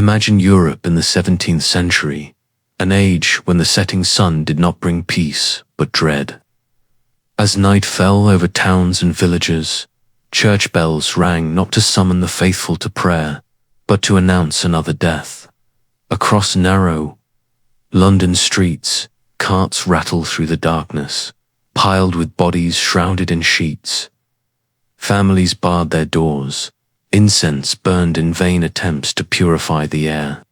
Imagine Europe in the 17th century, an age when the setting sun did not bring peace, but dread. As night fell over towns and villages, church bells rang not to summon the faithful to prayer, but to announce another death. Across narrow London streets, carts rattled through the darkness, piled with bodies shrouded in sheets. Families barred their doors, incense burned in vain attempts to purify the air,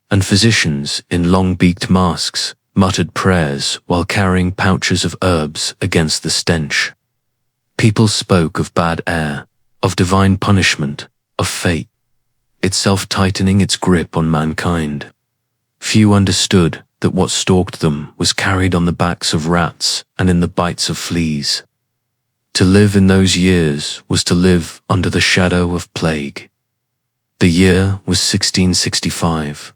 and physicians in long-beaked masks muttered prayers while carrying pouches of herbs against the stench. People spoke of bad air, of divine punishment, of fate, itself tightening its grip on mankind. Few understood that what stalked them was carried on the backs of rats and in the bites of fleas. To live in those years was to live under the shadow of plague. The year was 1665,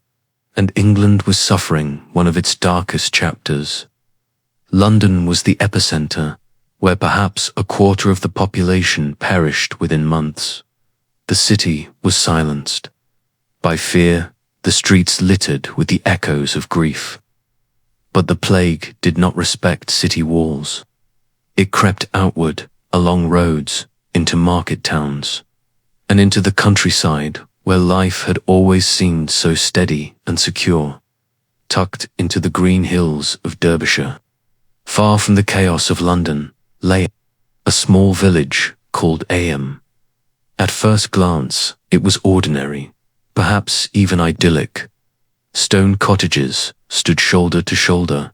and England was suffering one of its darkest chapters. London was the epicenter, where perhaps a quarter of the population perished within months. The city was silenced. By fear, the streets littered with the echoes of grief. But the plague did not respect city walls. It crept outward, along roads, into market towns, and into the countryside where life had always seemed so steady and secure, tucked into the green hills of Derbyshire. Far from the chaos of London lay a small village called Eyam. At first glance, it was ordinary, perhaps even idyllic. Stone cottages stood shoulder to shoulder,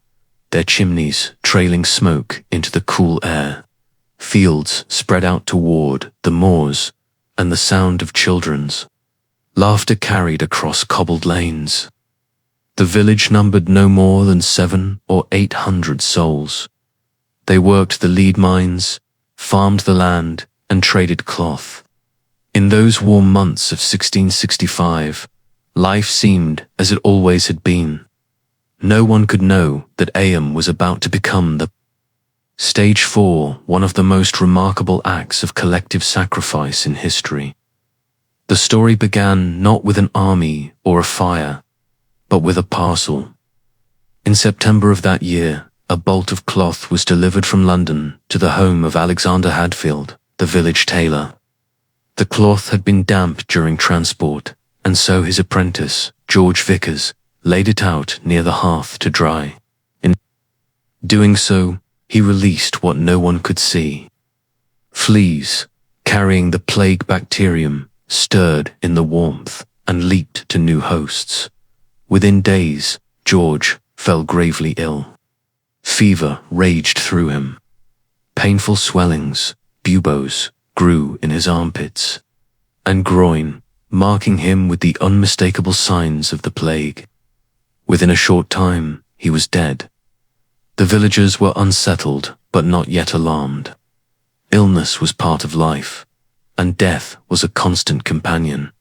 their chimneys trailing smoke into the cool air. Fields spread out toward the moors, and the sound of children's laughter carried across cobbled lanes. The village numbered no more than 700 or 800 souls. They worked the lead mines, farmed the land, and traded cloth. In those warm months of 1665, life seemed as it always had been. No one could know that Eyam was about to become the Stage 4, one of the most remarkable acts of collective sacrifice in history. The story began not with an army or a fire, but with a parcel. In September of that year, a bolt of cloth was delivered from London to the home of Alexander Hadfield, the village tailor. The cloth had been damp during transport, and so his apprentice, George Vickers, laid it out near the hearth to dry. In doing so, he released what no one could see. Fleas, carrying the plague bacterium, stirred in the warmth and leaped to new hosts. Within days, George fell gravely ill. Fever raged through him. Painful swellings, buboes, grew in his armpits and groin, marking him with the unmistakable signs of the plague. Within a short time, he was dead. The villagers were unsettled, but not yet alarmed. Illness was part of life, and death was a constant companion.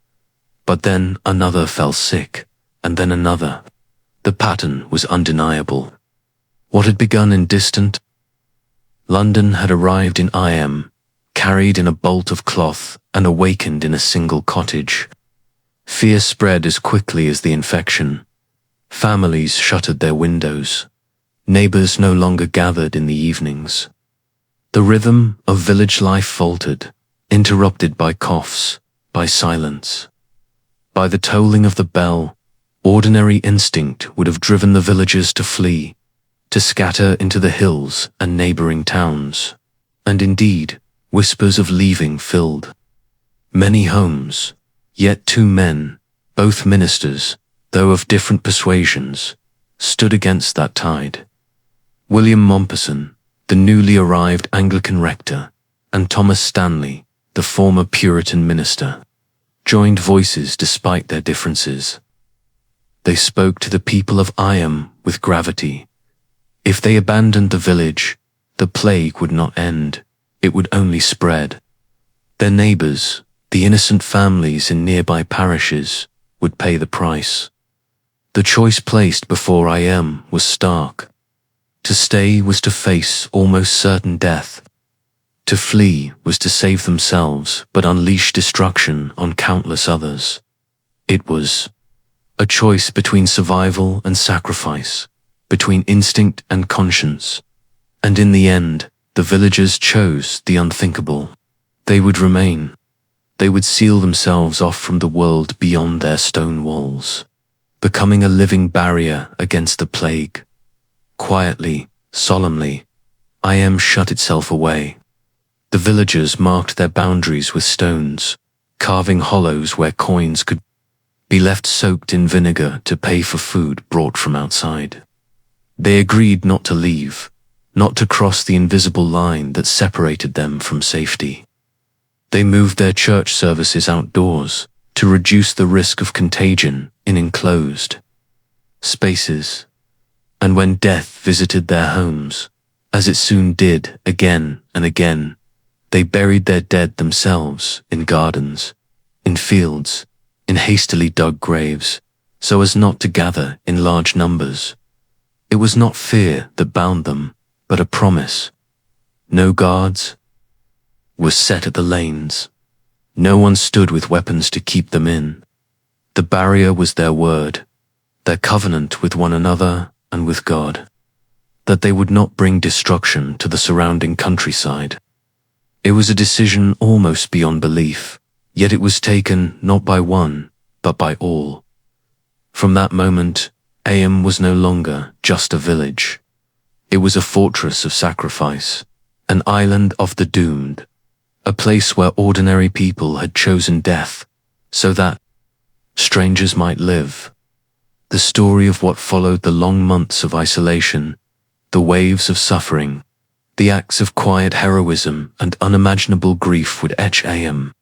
But then another fell sick, and then another. The pattern was undeniable. What had begun in distant London had arrived in Eyam, carried in a bolt of cloth and awakened in a single cottage. Fear spread as quickly as the infection. Families shuttered their windows. Neighbors no longer gathered in the evenings. The rhythm of village life faltered, interrupted by coughs, by silence. By the tolling of the bell, ordinary instinct would have driven the villagers to flee, to scatter into the hills and neighboring towns. And indeed, whispers of leaving filled many homes. Yet two men, both ministers, though of different persuasions, stood against that tide. William Mompesson, the newly arrived Anglican rector, and Thomas Stanley, the former Puritan minister, joined voices despite their differences. They spoke to the people of Eyam with gravity. If they abandoned the village, the plague would not end, it would only spread. Their neighbors, the innocent families in nearby parishes, would pay the price. The choice placed before Eyam was stark. To stay was to face almost certain death. To flee was to save themselves but unleash destruction on countless others. It was a choice between survival and sacrifice, between instinct and conscience. And in the end, the villagers chose the unthinkable. They would remain. They would seal themselves off from the world beyond their stone walls, becoming a living barrier against the plague. Quietly, solemnly, Eyam shut itself away. The villagers marked their boundaries with stones, carving hollows where coins could be left soaked in vinegar to pay for food brought from outside. They agreed not to leave, not to cross the invisible line that separated them from safety. They moved their church services outdoors to reduce the risk of contagion in enclosed spaces. And when death visited their homes, as it soon did again and again, they buried their dead themselves in gardens, in fields, in hastily dug graves, so as not to gather in large numbers. It was not fear that bound them, but a promise. No guards were set at the lanes. No one stood with weapons to keep them in. The barrier was their word, their covenant with one another and with God, that they would not bring destruction to the surrounding countryside. It was a decision almost beyond belief, yet it was taken not by one, but by all. From that moment, Eyam was no longer just a village. It was a fortress of sacrifice, an island of the doomed, a place where ordinary people had chosen death so that strangers might live. The story of what followed the long months of isolation, the waves of suffering, the acts of quiet heroism and unimaginable grief would etch Eyam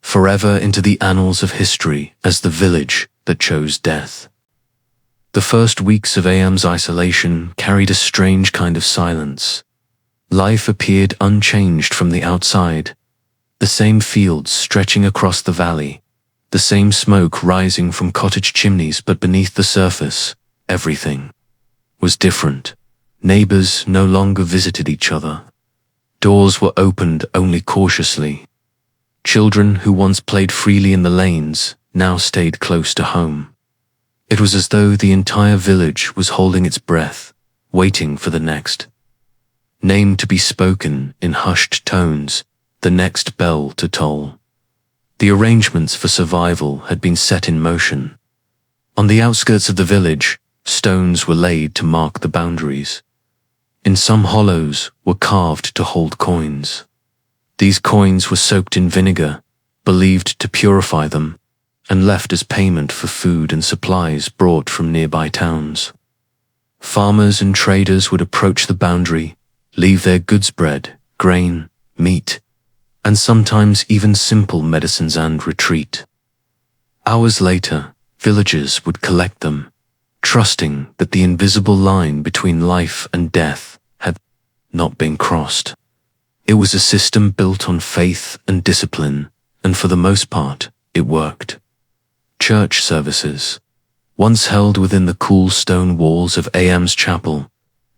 forever into the annals of history as the village that chose death. The first weeks of Eyam's isolation carried a strange kind of silence. Life appeared unchanged from the outside, the same fields stretching across the valley, the same smoke rising from cottage chimneys, but beneath the surface, everything was different. Neighbors no longer visited each other. Doors were opened only cautiously. Children who once played freely in the lanes now stayed close to home. It was as though the entire village was holding its breath, waiting for the next name to be spoken in hushed tones, the next bell to toll. The arrangements for survival had been set in motion. On the outskirts of the village, stones were laid to mark the boundaries. In some hollows were carved to hold coins. These coins were soaked in vinegar, believed to purify them, and left as payment for food and supplies brought from nearby towns. Farmers and traders would approach the boundary, leave their goods, bread, grain, meat, and sometimes even simple medicines, and retreat. Hours later, villagers would collect them, trusting that the invisible line between life and death had not been crossed. It was a system built on faith and discipline, and for the most part, it worked. Church services, once held within the cool stone walls of Eyam's chapel,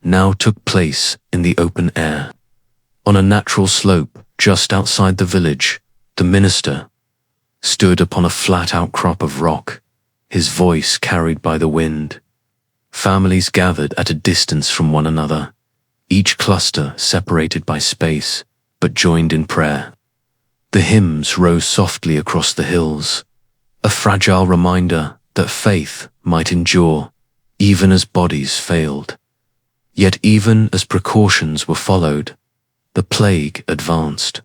now took place in the open air. On a natural slope just outside the village, the minister stood upon a flat outcrop of rock, his voice carried by the wind. Families gathered at a distance from one another, each cluster separated by space, but joined in prayer. The hymns rose softly across the hills, a fragile reminder that faith might endure, even as bodies failed. Yet even as precautions were followed, the plague advanced.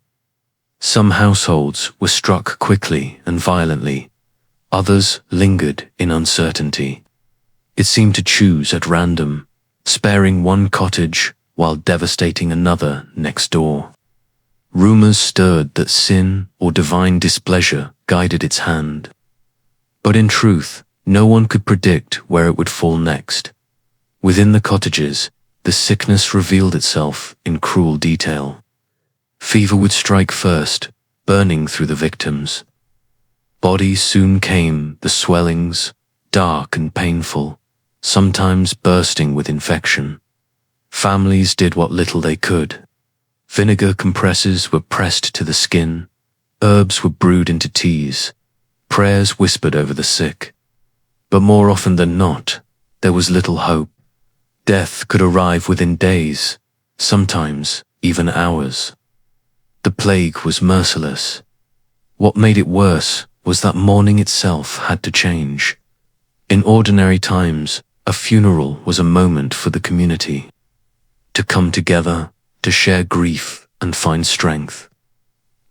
Some households were struck quickly and violently, others lingered in uncertainty. It seemed to choose at random, sparing one cottage while devastating another next door. Rumors stirred that sin or divine displeasure guided its hand. But in truth, no one could predict where it would fall next. Within the cottages, the sickness revealed itself in cruel detail. Fever would strike first, burning through the victims. Bodies soon came, the swellings, dark and painful, sometimes bursting with infection. Families did what little they could. Vinegar compresses were pressed to the skin, herbs were brewed into teas, prayers whispered over the sick. But more often than not, there was little hope. Death could arrive within days, sometimes even hours. The plague was merciless. What made it worse was that mourning itself had to change. In ordinary times, a funeral was a moment for the community to come together, to share grief and find strength.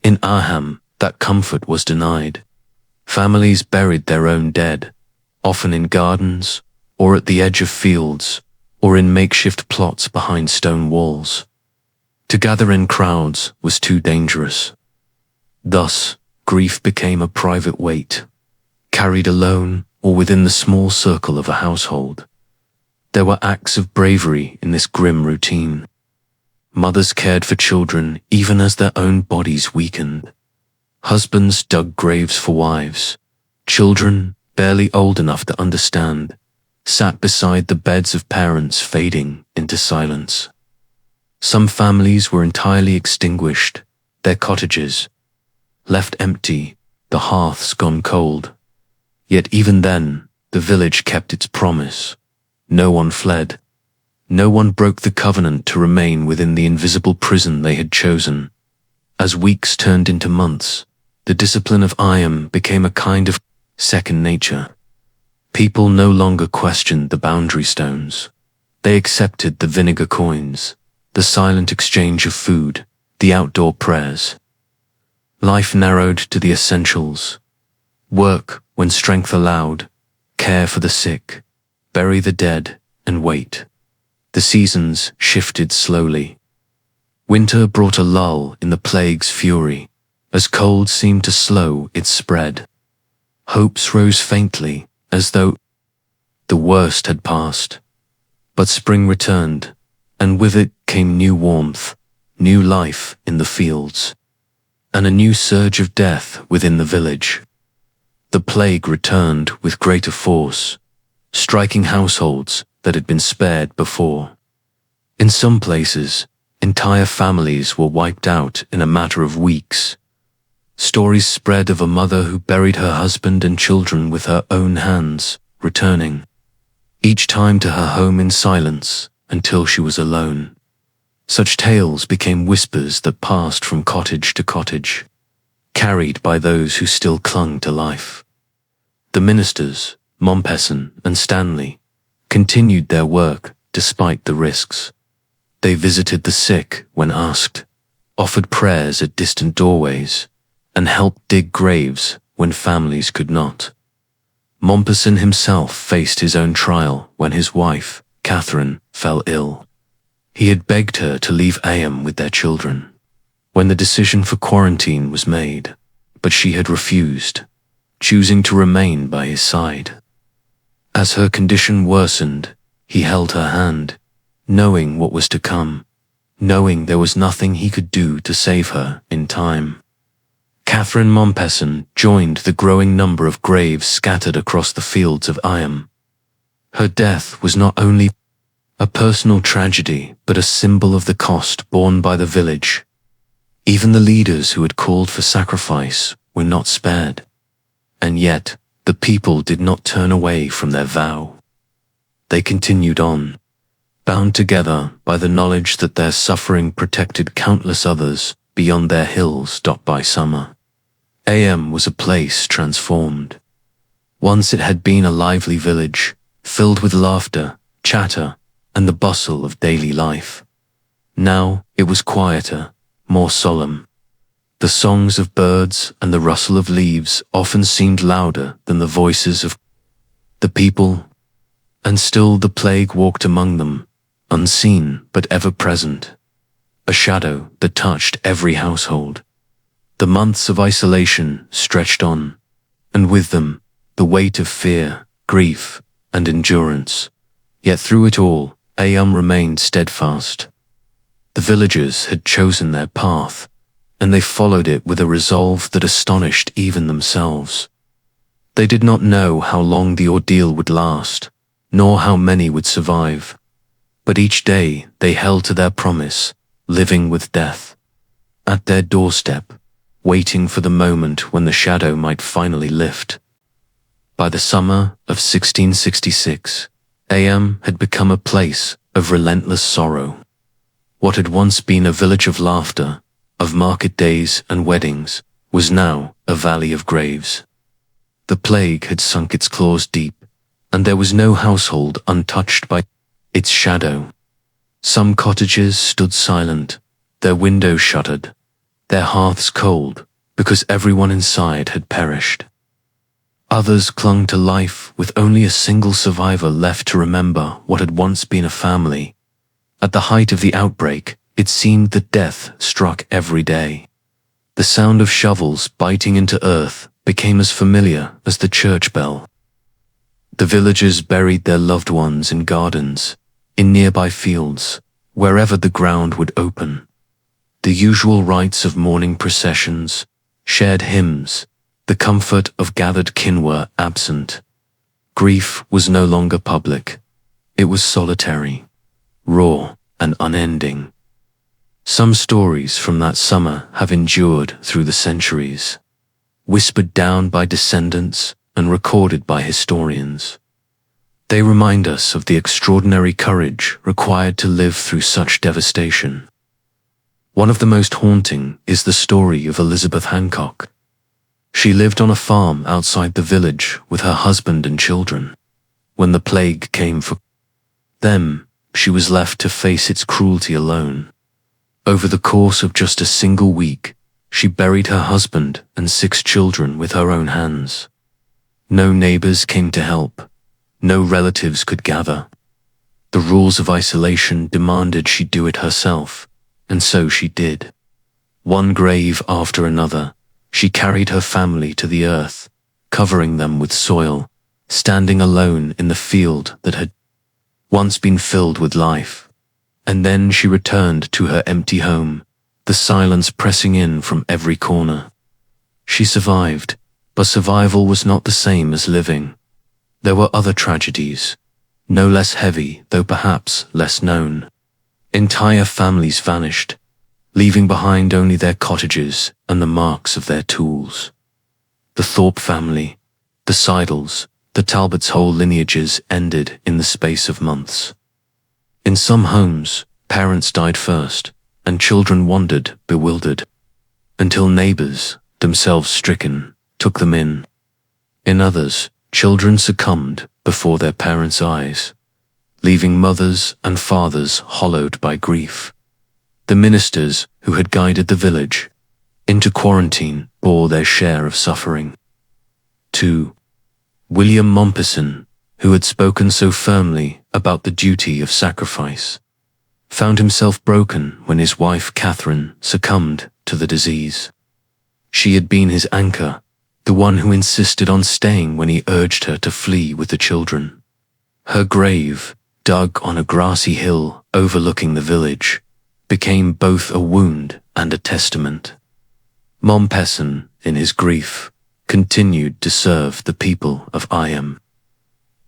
In Eyam, that comfort was denied. Families buried their own dead, often in gardens, or at the edge of fields, or in makeshift plots behind stone walls. To gather in crowds was too dangerous. Thus, grief became a private weight, carried alone or within the small circle of a household. There were acts of bravery in this grim routine. Mothers cared for children even as their own bodies weakened. Husbands dug graves for wives. Children, barely old enough to understand, sat beside the beds of parents fading into silence. Some families were entirely extinguished, their cottages left empty, the hearths gone cold. Yet even then, the village kept its promise. No one fled. No one broke the covenant to remain within the invisible prison they had chosen. As weeks turned into months, the discipline of Eyam became a kind of second nature. People no longer questioned the boundary stones. They accepted the vinegar coins, the silent exchange of food, the outdoor prayers. Life narrowed to the essentials. Work when strength allowed, care for the sick, bury the dead, and wait. The seasons shifted slowly. Winter brought a lull in the plague's fury, as cold seemed to slow its spread. Hopes rose faintly, as though the worst had passed. But spring returned, and with it came new warmth, new life in the fields, and a new surge of death within the village. The plague returned with greater force, striking households that had been spared before. In some places, entire families were wiped out in a matter of weeks. Stories spread of a mother who buried her husband and children with her own hands, returning each time to her home in silence until she was alone. Such tales became whispers that passed from cottage to cottage, carried by those who still clung to life. The ministers, Mompesson and Stanley, continued their work despite the risks. They visited the sick when asked, offered prayers at distant doorways, and helped dig graves when families could not. Mompesson himself faced his own trial when his wife, Catherine, fell ill. He had begged her to leave Eyam with their children when the decision for quarantine was made, but she had refused, choosing to remain by his side. As her condition worsened, he held her hand, knowing what was to come, knowing there was nothing he could do to save her in time. Catherine Mompesson joined the growing number of graves scattered across the fields of Eyam. Her death was not only a personal tragedy, but a symbol of the cost borne by the village. Even the leaders who had called for sacrifice were not spared. And yet, the people did not turn away from their vow. They continued on, bound together by the knowledge that their suffering protected countless others beyond their hills dot by summer. Eyam was a place transformed. Once it had been a lively village, filled with laughter, chatter, and the bustle of daily life. Now it was quieter, more solemn. The songs of birds and the rustle of leaves often seemed louder than the voices of the people, and still the plague walked among them, unseen but ever present, a shadow that touched every household. The months of isolation stretched on, and with them, the weight of fear, grief, and endurance. Yet through it all, Eyam remained steadfast. The villagers had chosen their path, and they followed it with a resolve that astonished even themselves. They did not know how long the ordeal would last, nor how many would survive. But each day they held to their promise, living with death at their doorstep, waiting for the moment when the shadow might finally lift. By the summer of 1666, Eyam had become a place of relentless sorrow. What had once been a village of laughter, of market days and weddings, was now a valley of graves. The plague had sunk its claws deep, and there was no household untouched by its shadow. Some cottages stood silent, their windows shuttered, their hearths cold, because everyone inside had perished. Others clung to life with only a single survivor left to remember what had once been a family. At the height of the outbreak, it seemed that death struck every day. The sound of shovels biting into earth became as familiar as the church bell. The villagers buried their loved ones in gardens, in nearby fields, wherever the ground would open. The usual rites of mourning processions, shared hymns, the comfort of gathered kin were absent. Grief was no longer public. It was solitary, raw, and unending. Some stories from that summer have endured through the centuries, whispered down by descendants and recorded by historians. They remind us of the extraordinary courage required to live through such devastation. One of the most haunting is the story of Elizabeth Hancock. She lived on a farm outside the village with her husband and children. When the plague came for them, she was left to face its cruelty alone. Over the course of just a single week, she buried her husband and 6 children with her own hands. No neighbors came to help. No relatives could gather. The rules of isolation demanded she do it herself, and so she did. One grave after another, she carried her family to the earth, covering them with soil, standing alone in the field that had once been filled with life. And then she returned to her empty home, the silence pressing in from every corner. She survived, but survival was not the same as living. There were other tragedies, no less heavy, though perhaps less known. Entire families vanished, leaving behind only their cottages and the marks of their tools. The Thorpe family, the Seidels, the Talbots' whole lineages ended in the space of months. In some homes, parents died first, and children wandered, bewildered, until neighbors, themselves stricken, took them in. In others, children succumbed before their parents' eyes, leaving mothers and fathers hollowed by grief. The ministers who had guided the village into quarantine bore their share of suffering. 2. William Mompesson, who had spoken so firmly about the duty of sacrifice, found himself broken when his wife Catherine succumbed to the disease. She had been his anchor, the one who insisted on staying when he urged her to flee with the children. Her grave, dug on a grassy hill overlooking the village, became both a wound and a testament. Mompesson, in his grief, continued to serve the people of Eyam.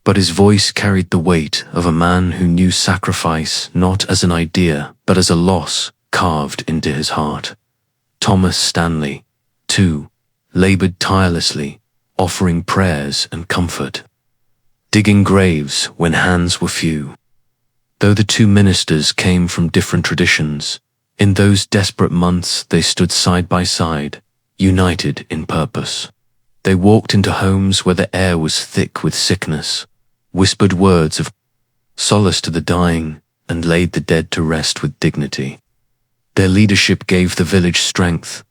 But his voice carried the weight of a man who knew sacrifice not as an idea, but as a loss carved into his heart. Thomas Stanley, too, labored tirelessly, offering prayers and comfort, digging graves when hands were few. Though the 2 ministers came from different traditions, in those desperate months they stood side by side, united in purpose. They walked into homes where the air was thick with sickness, whispered words of solace to the dying, and laid the dead to rest with dignity. Their leadership gave the village strength,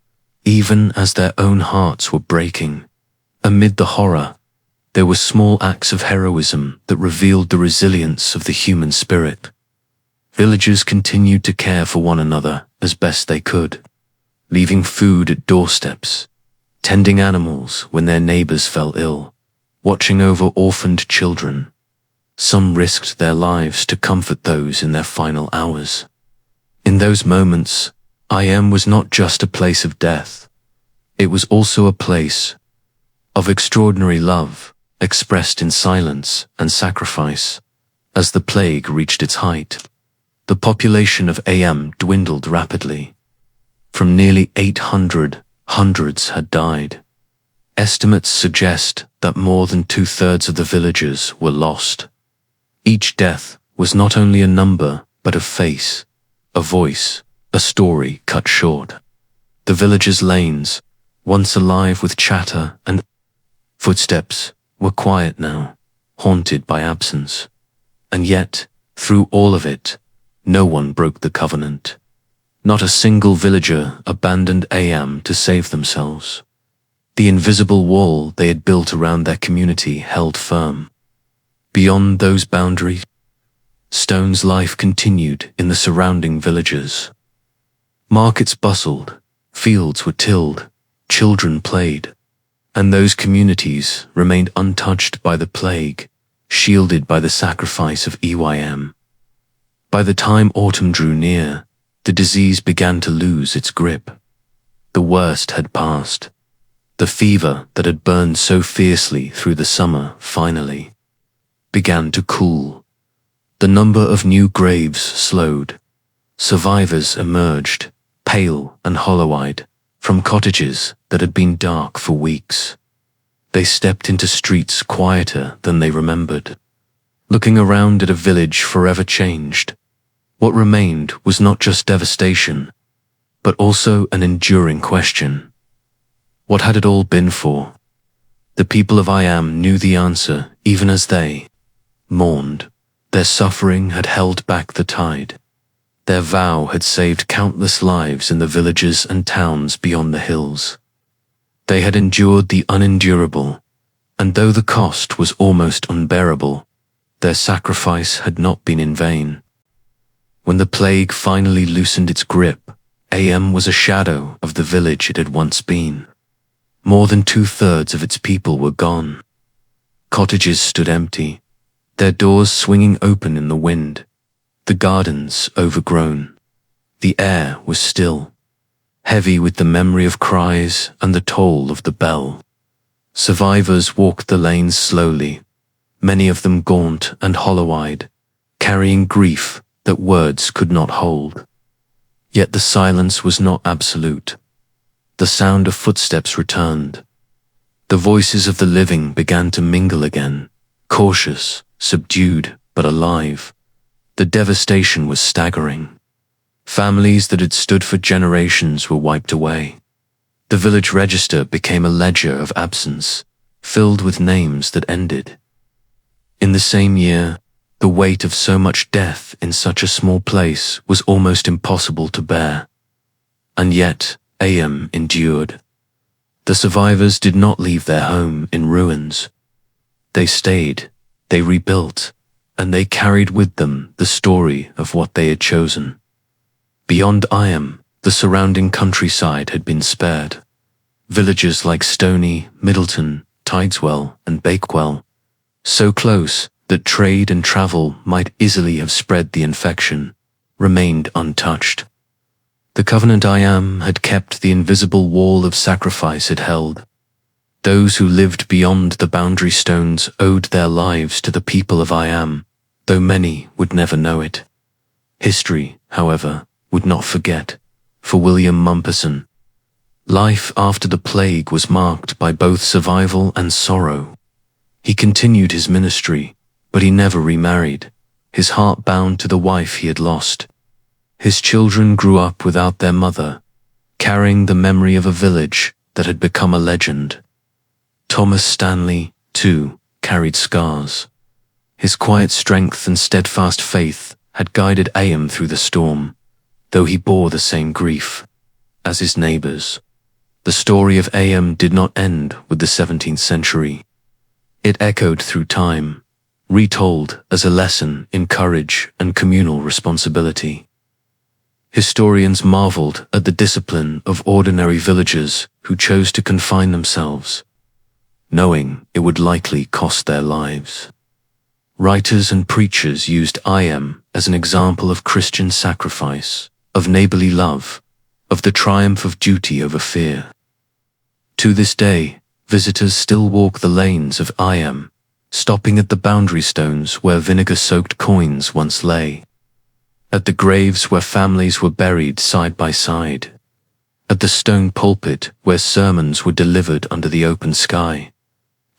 even as their own hearts were breaking. Amid the horror, there were small acts of heroism that revealed the resilience of the human spirit. Villagers continued to care for one another as best they could, leaving food at doorsteps, tending animals when their neighbors fell ill, watching over orphaned children. Some risked their lives to comfort those in their final hours. In those moments, Eyam was not just a place of death. It was also a place of extraordinary love, expressed in silence and sacrifice. As the plague reached its height, the population of Eyam dwindled rapidly. From nearly 800, hundreds had died. Estimates suggest that more than 2/3 of the villagers were lost. Each death was not only a number, but a face, a voice, a story cut short. The villagers' lanes, once alive with chatter and footsteps, were quiet now, haunted by absence. And yet, through all of it, no one broke the covenant. Not a single villager abandoned Eyam to save themselves. The invisible wall they had built around their community held firm. Beyond those boundaries, Stone's life continued in the surrounding villages. Markets bustled, fields were tilled, children played, and those communities remained untouched by the plague, shielded by the sacrifice of Eyam. By the time autumn drew near, the disease began to lose its grip. The worst had passed. The fever that had burned so fiercely through the summer finally began to cool. The number of new graves slowed. Survivors emerged, pale and hollow-eyed, from cottages that had been dark for weeks. They stepped into streets quieter than they remembered. Looking around at a village forever changed, what remained was not just devastation, but also an enduring question. What had it all been for? The people of Eyam knew the answer even as they mourned. Their suffering had held back the tide. Their vow had saved countless lives in the villages and towns beyond the hills. They had endured the unendurable, and though the cost was almost unbearable, their sacrifice had not been in vain. When the plague finally loosened its grip, Eyam was a shadow of the village it had once been. More than 2/3 of its people were gone. Cottages stood empty, their doors swinging open in the wind, the gardens overgrown. The air was still, heavy with the memory of cries and the toll of the bell. Survivors walked the lanes slowly, many of them gaunt and hollow-eyed, carrying grief that words could not hold. Yet the silence was not absolute. The sound of footsteps returned. The voices of the living began to mingle again, cautious, subdued, but alive. The devastation was staggering. Families that had stood for generations were wiped away. The village register became a ledger of absence, filled with names that ended. In the same year, the weight of so much death in such a small place was almost impossible to bear. And yet, Eyam endured. The survivors did not leave their home in ruins. They stayed, they rebuilt, and they carried with them the story of what they had chosen. Beyond Eyam, the surrounding countryside had been spared. Villages like Stony, Middleton, Tideswell, and Bakewell, so close that trade and travel might easily have spread the infection, remained untouched. The covenant Eyam had kept the invisible wall of sacrifice it held. Those who lived beyond the boundary stones owed their lives to the people of Eyam, though many would never know it. History, however, would not forget. For William Mumperson, life after the plague was marked by both survival and sorrow. He continued his ministry, but he never remarried, his heart bound to the wife he had lost. His children grew up without their mother, carrying the memory of a village that had become a legend. Thomas Stanley, too, carried scars. His quiet strength and steadfast faith had guided Eyam through the storm, though he bore the same grief as his neighbors. The story of Eyam did not end with the 17th century. It echoed through time, retold as a lesson in courage and communal responsibility. Historians marveled at the discipline of ordinary villagers who chose to confine themselves, knowing it would likely cost their lives. Writers and preachers used Eyam as an example of Christian sacrifice, of neighborly love, of the triumph of duty over fear. To this day, visitors still walk the lanes of Eyam, stopping at the boundary stones where vinegar-soaked coins once lay, at the graves where families were buried side by side, at the stone pulpit where sermons were delivered under the open sky,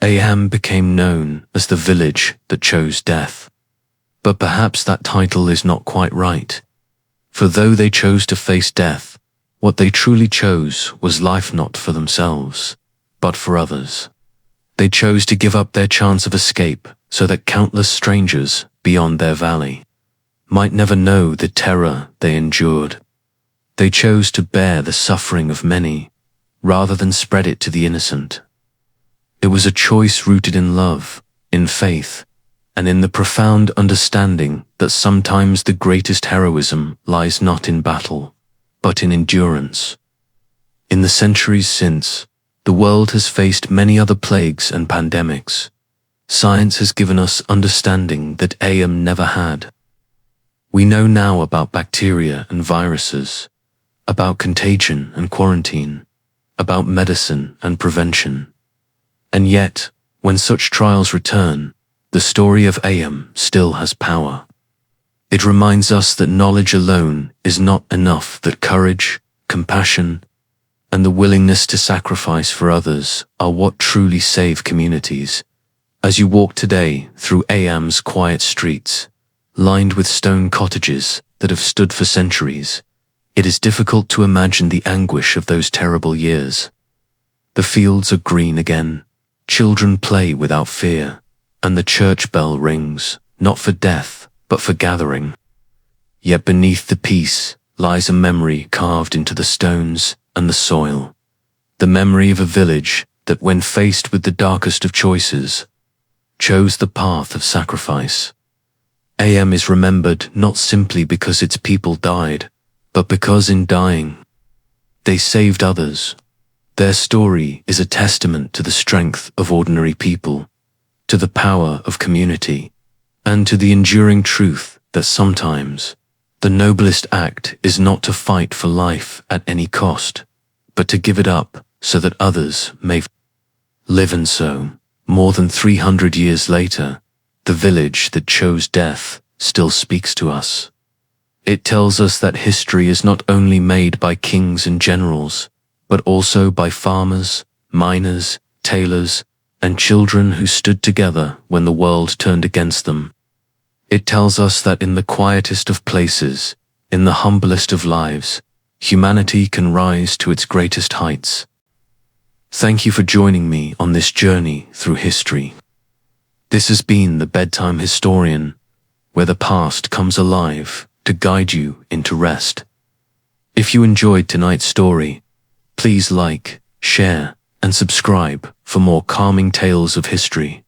Eyam became known as the village that chose death. But perhaps that title is not quite right. For though they chose to face death, what they truly chose was life not for themselves, but for others. They chose to give up their chance of escape so that countless strangers beyond their valley might never know the terror they endured. They chose to bear the suffering of many rather than spread it to the innocent. It was a choice rooted in love, in faith, and in the profound understanding that sometimes the greatest heroism lies not in battle, but in endurance. In the centuries since, the world has faced many other plagues and pandemics. Science has given us understanding that Eyam never had. We know now about bacteria and viruses, about contagion and quarantine, about medicine and prevention. And yet, when such trials return, the story of Eyam still has power. It reminds us that knowledge alone is not enough, that courage, compassion, and the willingness to sacrifice for others are what truly save communities. As you walk today through Eyam's quiet streets, lined with stone cottages that have stood for centuries, it is difficult to imagine the anguish of those terrible years. The fields are green again, children play without fear, and the church bell rings, not for death, but for gathering. Yet beneath the peace lies a memory carved into the stones and the soil, the memory of a village that, when faced with the darkest of choices, chose the path of sacrifice. Eyam is remembered not simply because its people died, but because in dying, they saved others. Their story is a testament to the strength of ordinary people, to the power of community, and to the enduring truth that sometimes the noblest act is not to fight for life at any cost, but to give it up so that others may live. And so, more than 300 years later, the village that chose death still speaks to us. It tells us that history is not only made by kings and generals, but also by farmers, miners, tailors, and children who stood together when the world turned against them. It tells us that in the quietest of places, in the humblest of lives, humanity can rise to its greatest heights. Thank you for joining me on this journey through history. This has been the Bedtime Historian, where the past comes alive to guide you into rest. If you enjoyed tonight's story, please like, share, and subscribe for more calming tales of history.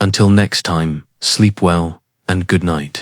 Until next time, sleep well and good night.